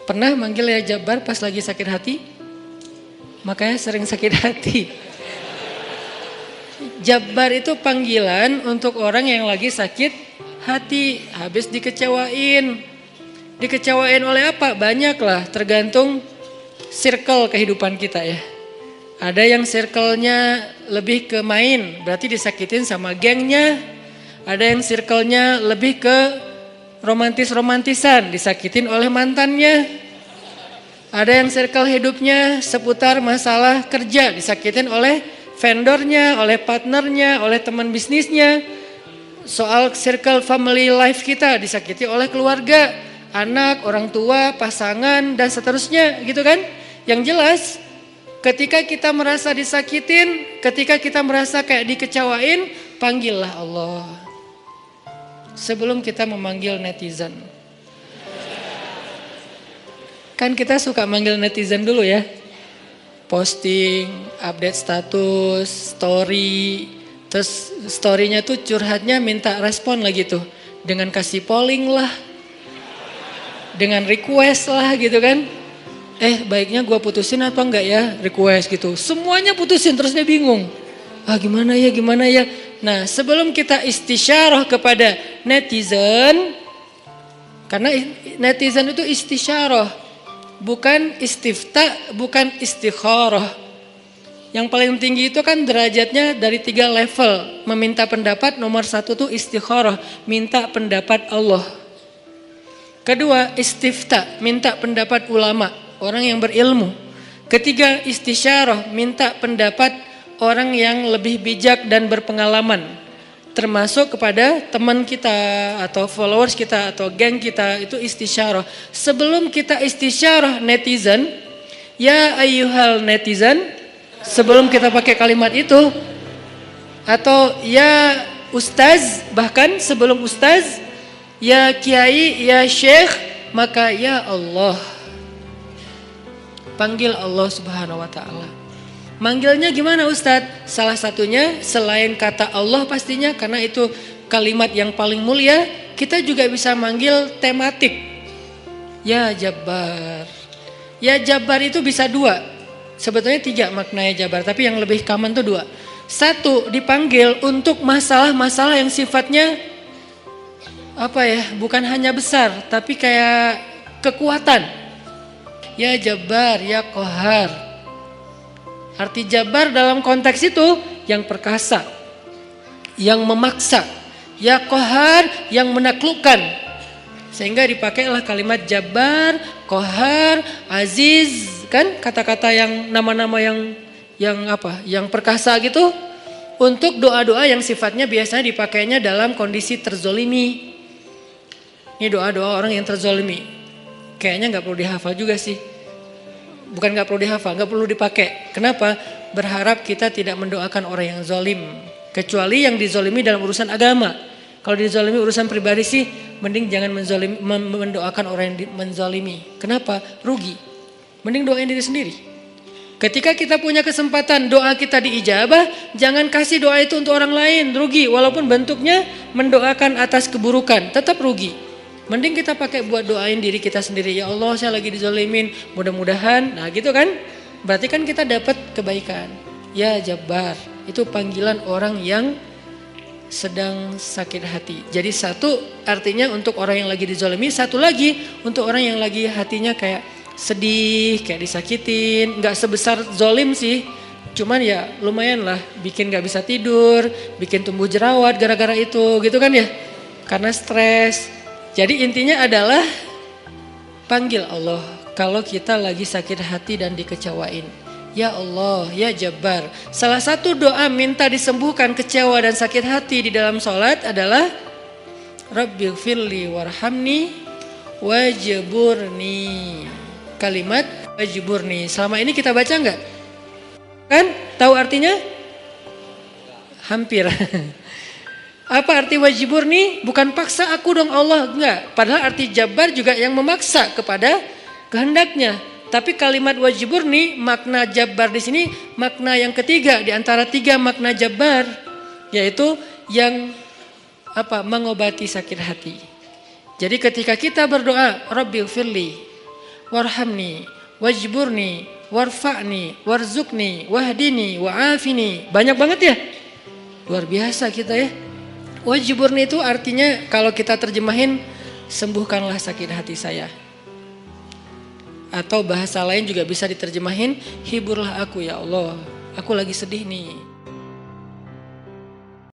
Pernah manggil ya Jabbar pas lagi sakit hati? Makanya sering sakit hati. Jabbar itu panggilan untuk orang yang lagi sakit hati, habis dikecewain. Dikecewain oleh apa? Banyak lah, tergantung circle kehidupan kita ya. Ada yang circle-nya lebih ke main, berarti disakitin sama gengnya. Ada yang circle-nya lebih ke romantis-romantisan, disakitin oleh mantannya. Ada yang circle hidupnya seputar masalah kerja, disakitin oleh vendornya, oleh partnernya, oleh teman bisnisnya. Soal circle family life kita disakiti oleh keluarga, anak, orang tua, pasangan, dan seterusnya gitu kan. Yang jelas ketika kita merasa disakitin, ketika kita merasa kayak dikecewain, panggillah Allah. Sebelum kita memanggil netizen. Kan kita suka manggil netizen dulu ya. Posting, update status, story. Terus storynya tuh curhatnya minta respon lagi tuh. Dengan kasih polling lah. Dengan request lah gitu kan. Baiknya gue putusin apa enggak ya, request gitu. Semuanya putusin terus dia bingung. Gimana ya. Nah sebelum kita istisyarah kepada netizen. Karena netizen itu istisyarah. Bukan istifta, bukan istikharah. Yang paling tinggi itu kan derajatnya dari 3 level. Meminta pendapat, nomor 1 tuh istikharah. Minta pendapat Allah. Kedua istifta, minta pendapat ulama. Orang yang berilmu. Ketiga istisyarah, minta pendapat orang yang lebih bijak dan berpengalaman. Termasuk kepada teman kita atau followers kita atau geng kita, itu istisyarah. Sebelum kita istisyarah netizen, ya ayyuhal netizen, sebelum kita pakai kalimat itu, atau ya ustaz, bahkan sebelum ustaz, ya kiai, ya syekh, maka ya Allah. Panggil Allah Subhanahu wa ta'ala. Manggilnya gimana Ustadz? Salah satunya selain kata Allah pastinya, karena itu kalimat yang paling mulia, kita juga bisa manggil tematik. Ya Jabbar. Ya Jabbar itu bisa 2. Sebetulnya 3 maknanya Jabbar, tapi yang lebih common tuh 2. 1, dipanggil untuk masalah-masalah yang sifatnya bukan hanya besar, tapi kayak kekuatan. Ya Jabbar, ya Qahar. Arti Jabbar dalam konteks itu yang perkasa, yang memaksa, ya Qahar, yang menaklukkan. Sehingga dipakailah kalimat Jabbar, Qahar, Aziz, kan kata-kata yang nama-nama yang perkasa gitu, untuk doa-doa yang sifatnya biasanya dipakainya dalam kondisi terzolimi. Ini doa-doa orang yang terzolimi. Kayaknya nggak perlu dihafal juga sih. Bukan nggak perlu dihafal, nggak perlu dipakai. Kenapa? Berharap kita tidak mendoakan orang yang zolim. Kecuali yang dizolimi dalam urusan agama. Kalau dizolimi urusan pribadi sih, mending jangan mendoakan orang yang menzolimi. Kenapa? Rugi. Mending doain diri sendiri. Ketika kita punya kesempatan doa kita diijabah, jangan kasih doa itu untuk orang lain. Rugi, walaupun bentuknya mendoakan atas keburukan, tetap rugi. Mending kita pakai buat doain diri kita sendiri. Ya Allah, saya lagi dizolimin, mudah-mudahan. Nah gitu kan, berarti kan kita dapat kebaikan. Ya Jabbar, itu panggilan orang yang sedang sakit hati. Jadi 1 artinya untuk orang yang lagi dizolimi, 1 lagi untuk orang yang lagi hatinya kayak sedih, kayak disakitin. Gak sebesar zolim sih, cuman ya lumayan lah, bikin gak bisa tidur, bikin tumbuh jerawat gara-gara itu gitu kan ya, karena stres. Jadi intinya adalah panggil Allah kalau kita lagi sakit hati dan dikecewain. Ya Allah, ya Jabbar. Salah satu doa minta disembuhkan kecewa dan sakit hati di dalam sholat adalah Rabbighfirli warhamni wajburni. Kalimat wajburni. Selama ini kita baca enggak? Kan? Tahu artinya? Hampir. Apa arti wajburni? Bukan paksa aku dong Allah, enggak. Padahal arti Jabbar juga yang memaksa kepada kehendaknya. Tapi kalimat wajburni, makna Jabbar di sini makna yang ketiga di antara 3 makna Jabbar, yaitu yang mengobati sakit hati. Jadi ketika kita berdoa, Rabbighfirli, warhamni, wajburni, warfa'ni, warzukni, wahdini, wa'afini. Banyak banget ya. Luar biasa kita ya. Wajburni itu artinya kalau kita terjemahin, sembuhkanlah sakit hati saya. Atau bahasa lain juga bisa diterjemahin, hiburlah aku ya Allah. Aku lagi sedih nih.